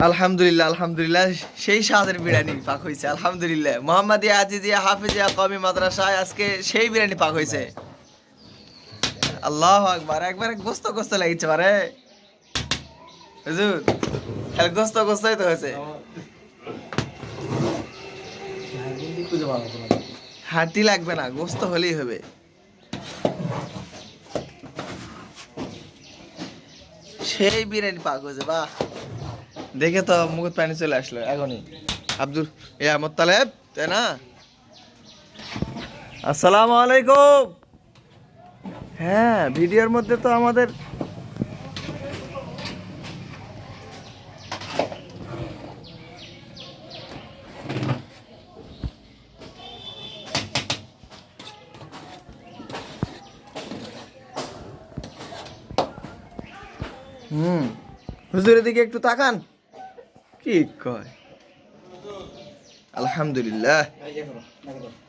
আলহামদুলিল্লাহ আলহামদুলিল্লাহ, সেই স্বাদের বিরিয়ানি পাক হয়েছে আলহামদুলিল্লাহ। মোহাম্মদিয়া আজিজিয়া হাফিজিয়া কওমি মাদ্রাসায় আজকে সেই বিরিয়ানি পাক হয়েছে। আল্লাহু আকবার, একবারে গোস্ত গোস্ত লাগিছে পারে হুজুর, খালি গোস্ত গোস্তই তো হয়েছে। হাঁটি লাগবে না, গোস্ত হলেই হবে। সেই বিরিয়ানি পাক হয়েছে, বাহ! দেখে তো মুখে পানি চলে আসলো এখনই। আব্দুল মোত্তালেব, তাই না? আসসালামু আলাইকুম। হ্যাঁ, ভিডিওর মধ্যে তো আমাদের হুজুরের দিকে একটু তাকান, কি কয়? আলহামদুলিল্লাহ।